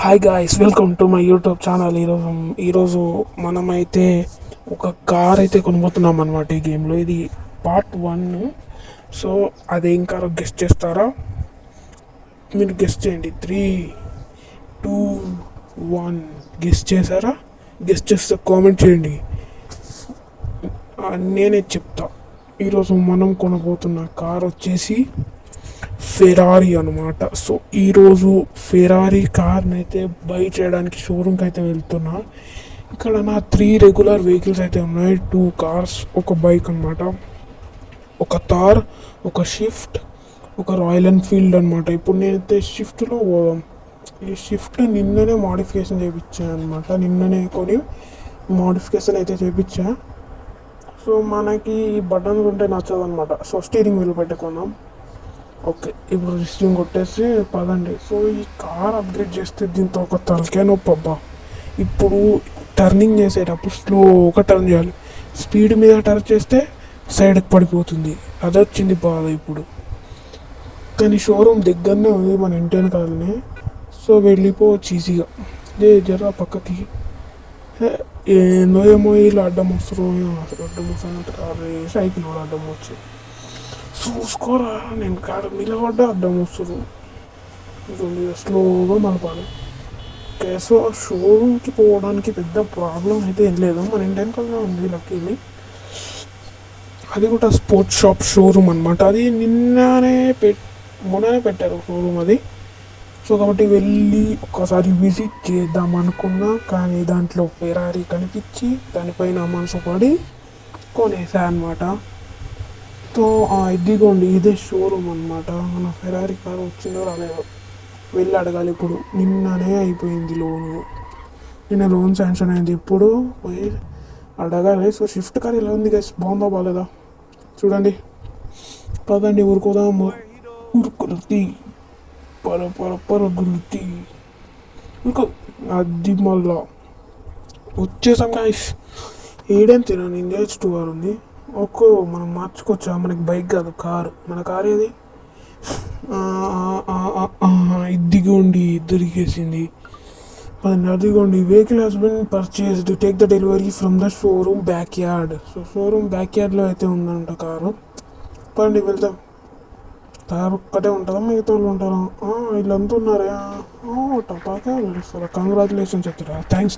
Hi guys, welcome to my YouTube channel. ఈరోజు మనమైతే ఒక కార్ అయితే కొనబోతున్నాం అనమాట. ఈ గేమ్లో ఇది పార్ట్ 1. సో అదేం కారో గెస్ట్ చేస్తారా? మీరు గెస్ట్ చేయండి. 3, 2, 1 గెస్ట్ చేశారా? గెస్ట్ చేస్తే కామెంట్ చేయండి, నేనే చెప్తా. ఈరోజు మనం కొనబోతున్న కార్ వచ్చేసి ఫెరారీ అనమాట. సో ఈరోజు ఫెరారీ కార్ని అయితే బై చేయడానికి షోరూమ్కి అయితే వెళ్తున్నా. ఇక్కడ నా 3 రెగ్యులర్ వెహికల్స్ అయితే ఉన్నాయి. 2 కార్స్, ఒక బైక్ అనమాట. ఒక థార్, ఒక షిఫ్ట్, ఒక రాయల్ ఎన్ఫీల్డ్ అనమాట. ఇప్పుడు నేనైతే షిఫ్ట్లో పోదాం. ఈ షిఫ్ట్ నిన్ననే మాడిఫికేషన్ చేయించాను అనమాట. నిన్ననే కొని మాడిఫికేషన్ అయితే చేయించా. సో మనకి ఈ బటన్స్ ఉంటే నచ్చదు అనమాట. సో స్టీరింగ్ వీల్ పెట్టుకుందాం. ఓకే, ఇప్పుడు రిజిస్ట్రింగ్ కొట్టేసి పదండి. సో ఈ కార్ అప్గ్రేడ్ చేస్తే దీంతో ఒక తలకే నొప్పి అబ్బా. ఇప్పుడు టర్నింగ్ చేసేటప్పుడు స్లోగా టర్న్ చేయాలి. స్పీడ్ మీద టర్న్ చేస్తే సైడ్కి పడిపోతుంది. అది వచ్చింది బాధ ఇప్పుడు. కానీ షోరూమ్ దగ్గరనే ఉంది మన ఇంటి వెనకాలనే. సో వెళ్ళిపోవచ్చు ఈజీగా. జర పక్కకి ఏందో ఏమో వీళ్ళు అడ్డం వస్తారు. అడ్డం వస్తానంటే కాదు, సైకిల్ కూడా అడ్డం వచ్చి చూసుకోరా. నేను కాడ నిలబడ్డా అడ్డం వస్తారు. స్లోగా మలపాలి. ఓకే, సో షోరూమ్కి పోవడానికి పెద్ద ప్రాబ్లం అయితే ఏం లేదు. మన ఇంటి వెనకాలనే ఉంది లక్కీని. అది కూడా స్పోర్ట్స్ షాప్ షోరూమ్ అనమాట. అది మొన్ననే పెట్టారు షోరూమ్ అది. సో కాబట్టి వెళ్ళి ఒక్కసారి విజిట్ చేద్దాం అనుకున్నా. కానీ దాంట్లో ఫెరారీ కనిపించి దానిపైన మనసు పడి కొనేసా అనమాట. సో ఇదిగోండి, ఇదే షోరూమ్ అనమాట. మన ఫెరారీ కార్ వచ్చిందో రాలేదో వెళ్ళి అడగాలి. ఇప్పుడు నిన్ననే అయిపోయింది లోను. నిన్న లోన్ శాంక్షన్ అయింది. ఇప్పుడు పోయి అడగాలి. సో షిఫ్ట్ కార్ ఎలా ఉంది గైస్? బాగుందా బాగాలేదా చూడండి. పదండి ఊరుకోదాము. ఊరుకురుతి పరగురుతి ఇంకో అది మళ్ళా వచ్చేసాం గైస్. ఏడేం తిన్నాను. ఇండియా H2 ఉంది. ఒక్కో మనం మార్చుకోవచ్చా? మనకి బైక్ కాదు, కారు. మన కారు ఏది? ఇదిగోండి, దొరికేసింది. అదిగోండి, vehicle has been purchased, take the delivery from the showroom back yard. So showroom back యార్డ్లో అయితే ఉందంట కారు. పండి వెళ్దాం. కారు ఒక్కటే ఉంటుందా? మిగతా వాళ్ళు ఉంటారా? వీళ్ళంతా ఉన్నారా? టపాకా తెలుస్తారా? కంగ్రాచులేషన్స్ చెప్తారా? Thanks.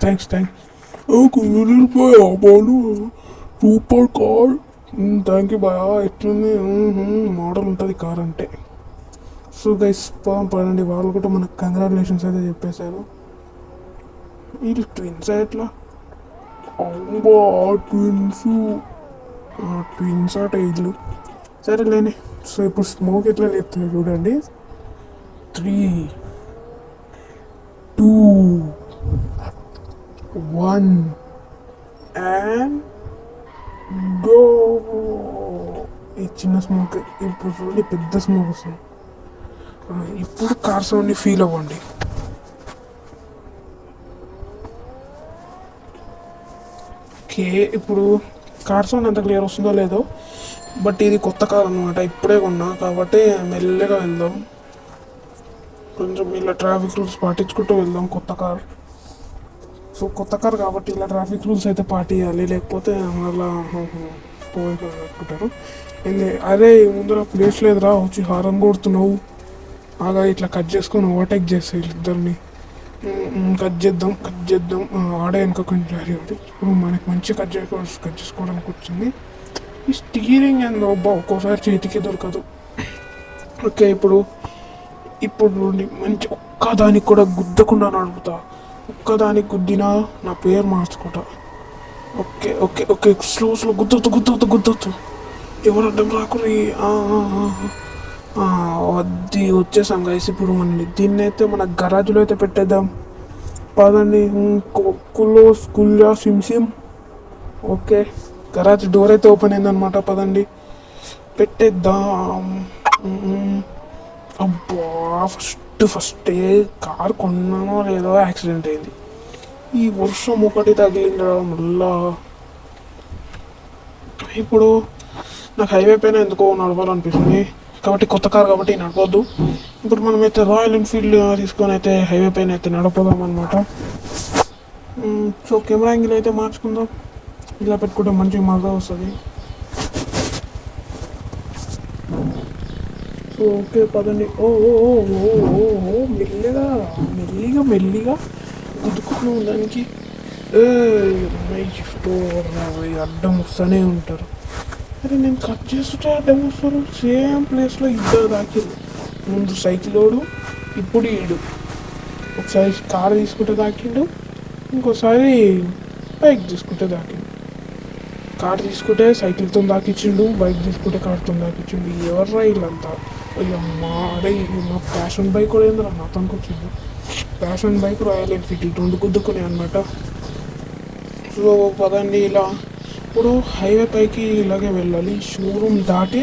Balu super car. Thank you bye. ఎట్లుంది? మోడల్ ఉంటుంది కార్ అంటే. సో గైస్ పడండి. వాళ్ళు కూడా మనకు కంగ్రాచులేషన్స్ అయితే చెప్పేశారు. వీళ్ళు ట్విన్స్ ఎట్లా? అబ్బా ట్విన్స్ అట వీళ్ళు. సరే లేని. సో ఇప్పుడు స్మోక్ ఎట్లా లేపుతుంది చూడండి. 3, 2, 1 అండ్ గో. ఈ చిన్న స్మోక్ ఇప్పుడు చూడండి, పెద్ద స్మోక్ వస్తుంది. ఇప్పుడు కార్ సౌండ్ని ఫీల్ అవ్వండి. ఓకే, ఇప్పుడు కార్ సౌండ్ ఎంత క్లియర్ వస్తుందో లేదో, బట్ ఇది కొత్త కార్ అనమాట. ఇప్పుడే కొన్నా కాబట్టి మెల్లగా వెళ్దాం. కొంచెం ఇలా ట్రాఫిక్ రూల్స్ పాటించుకుంటూ వెళ్దాం. కొత్త కార్. సో కొత్త కార్ కాబట్టి ఇలా ట్రాఫిక్ రూల్స్ అయితే పాటించాలి, లేకపోతే మళ్ళా పోయిపోతారు. అరే ముందర ప్లేస్ లేదురా, వచ్చి హారన్ కొడుతున్నావు. ఆగా ఇట్లా కట్ చేసుకొని ఓవర్టేక్ చేస్తాయి ఇద్దరిని. కట్ చేద్దాం. ఆడే వెనుకోకుండా ఇప్పుడు మనకి మంచి కట్ చేసుకోవడానికి వచ్చింది. ఈ స్టీరింగ్ ఏందో అబ్బా, ఒక్కోసారి చేతికి దొరకదు. ఓకే, ఇప్పుడు మంచి ఒక్కదానికి కూడా గుద్దకుండా నడుపుతా. ఒక్కదానికి గుద్దినా నా పేరు మార్చుకుంటా. Okay slow గుద్దొద్దు. ఎవరు అడ్డం రాకుని. అది వచ్చేసాం గైస్. ఇప్పుడు దీన్ని అయితే మన గరాజ్లో అయితే పెట్టేద్దాం. పదండి. స్కూల్లో సిమ్. ఓకే, గరాజ్ డోర్ అయితే ఓపెన్ అయిందనమాట. పదండి పెట్టేద్దాం. అబ్బా ఫస్ట్ కార్ కొన్నానో లేదో యాక్సిడెంట్ అయింది. ఈ వర్షం ఒకటి తగిలిందా మళ్ళా. ఇప్పుడు నాకు హైవే పైన ఎందుకో నడవాలనిపిస్తుంది. కాబట్టి కొత్త కార్ కాబట్టి నడవద్దు. ఇప్పుడు మనమైతే రాయల్ ఎన్ఫీల్డ్ తీసుకొని అయితే హైవే పైన అయితే నడపదాం అనమాట. సో కెమెరా యాంగిల్ అయితే మార్చుకుందాం, ఇలా పెట్టుకుంటే మంచి మజా వస్తుంది. సో ఓకే పదండి. ఓ ఓ ఓ ఓ ఓ ఓ మెల్లిగా మెల్లిగా మెల్లిగా గుద్దుకుంటున్నాం దానికి. అమ్మాయి షిఫ్ట్ అడ్డం వస్తూనే ఉంటారు. అరే నేను కట్ చేస్తుంటే అడ్డం వస్తారు. సేమ్ ప్లేస్లో ఇద్దరు దాకిరు. ముందు సైకిలోడు, ఇప్పుడు ఈడు. ఒకసారి కారు తీసుకుంటే దాకిండు, ఇంకోసారి బైక్ తీసుకుంటే దాకిండు. కార్ తీసుకుంటే సైకిల్తో దాకిచ్చిండు, బైక్ తీసుకుంటే కార్తో దాకిచ్చిండు. ఎవర్రా వీళ్ళంతా? అయ్యమ్మా, అరే మా ప్యాషన్ బైక్ కూడా ఏంద్రా నాతోనికి వచ్చింది. ప్యాషన్ బైక్ రాయల్ ఎన్ఫీల్డ్ రెండు గుద్దుకునే అనమాట. సో పదండి ఇలా. ఇప్పుడు హైవే పైకి ఇలాగే వెళ్ళాలి. షోరూమ్ దాటి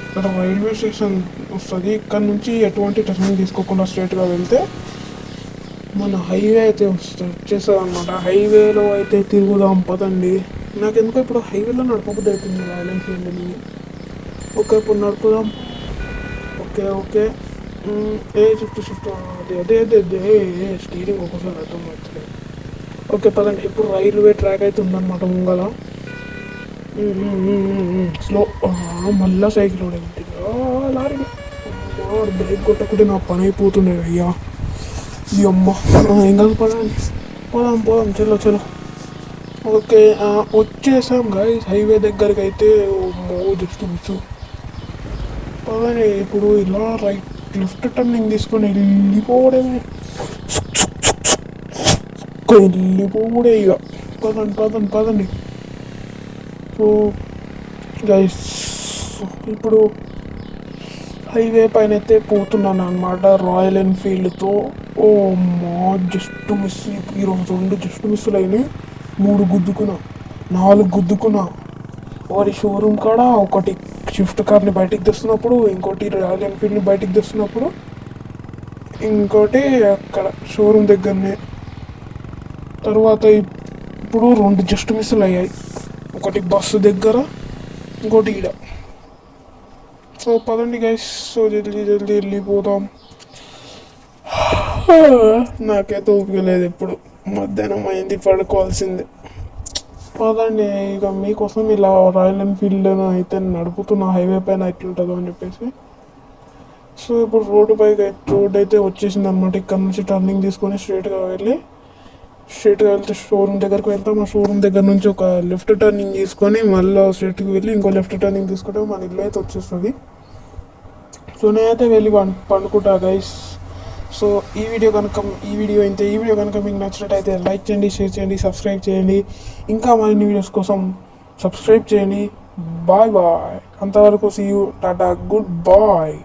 ఇక్కడ రైల్వే స్టేషన్ వస్తుంది. ఇక్కడ నుంచి ఎటువంటి టర్నింగ్ తీసుకోకుండా స్ట్రైట్గా వెళ్తే మన హైవే అయితే వచ్చేస్తుంది అనమాట. హైవేలో అయితే తిరుగుదాం పదండి. నాకు ఎందుకో ఇప్పుడు హైవేలో నడపబుద్ధి అవుతుంది రాయల్ ఎన్ఫీల్డ్ని. ఓకే ఇప్పుడు నడుపుదాం. ఓకే ఓకే షిఫ్ట్ అదే అదే అదే అదే స్టీరింగ్ ఒక్కోసారి అర్థం అవుతుంది. ఓకే పదండి. ఇప్పుడు రైల్వే ట్రాక్ అయితే ఉందన్నమాట ముంగల. స్లో మళ్ళా సైకిల్ ఉంటుంది. లారీ బ్రేక్ కొట్టకుంటే నా పని అయిపోతుండే అయ్యా. ఈ అమ్మ ఏం కాదు పదండి. పోదాం పోదాం చలో చలో. ఓకే వచ్చేసాం గాయ్స్ హైవే దగ్గరికి అయితే. జస్ట్ మిస్ పదని. ఇప్పుడు ఇలా రైట్ లెఫ్ట్ టర్నింగ్ తీసుకొని వెళ్ళిపోవడమే. వెళ్ళిపోవడే ఇక. పదండి పదండి పదండి. సో గైస్ ఇప్పుడు హైవే పైన అయితే పోతున్నాను అనమాట రాయల్ ఎన్ఫీల్డ్తో. ఓ మా జస్ట్ మిస్. ఈరోజు రెండు జస్ట్ మిస్సులు అయినాయి. 3 గుద్దుకున్నా, 4 గుద్దుకున్నా. వారి షోరూమ్ కాడ ఒకటి స్విఫ్ట్ కార్ని బయటికి తెస్తున్నప్పుడు, ఇంకోటి రాయల్ ఎన్ఫీల్డ్ని బయటికి తెస్తున్నప్పుడు, ఇంకోటి అక్కడ షోరూమ్ దగ్గరనే. తర్వాత ఇప్పుడు 2 జస్ట్ మిస్సులు అయ్యాయి. ఒకటి బస్సు దగ్గర, ఇంకోటి ఈడ. సో పదండి గైస్. సో జల్దీ జల్దీ వెళ్ళిపోతాం. నాకైతే ఊపిక లేదు. ఇప్పుడు మధ్యాహ్నం అయింది, పడుకోవాల్సిందే. పదండి ఇక మీకోసం ఇలా రాయల్ ఎన్ఫీల్డ్ అయితే నడుపుతున్న హైవే పైన ఎట్లుంటుందో అని చెప్పేసి. సో ఇప్పుడు రోడ్ అయితే వచ్చేసింది అనమాట. ఇక్కడ నుంచి టర్నింగ్ తీసుకొని స్ట్రైట్గా వెళ్తే షోరూమ్ దగ్గరకు వెళ్తాం. ఆ షోరూమ్ దగ్గర నుంచి ఒక లెఫ్ట్ టర్నింగ్ తీసుకొని మళ్ళీ స్ట్రైట్కి వెళ్ళి ఇంకో లెఫ్ట్ టర్నింగ్ తీసుకుంటే మన ఇల్లు అయితే వచ్చేస్తుంది. సో నేనైతే వెళ్ళి పండుకుంటా గైస్. సో ఈ వీడియో కనుక మీకు నచ్చినట్టయితే లైక్ చేయండి, షేర్ చేయండి, సబ్స్క్రైబ్ చేయండి. ఇంకా మరిన్ని వీడియోస్ కోసం సబ్స్క్రైబ్ చేయండి. Bye bye. అంతవరకు సీ యూ, టాటా, గుడ్ బాయ్.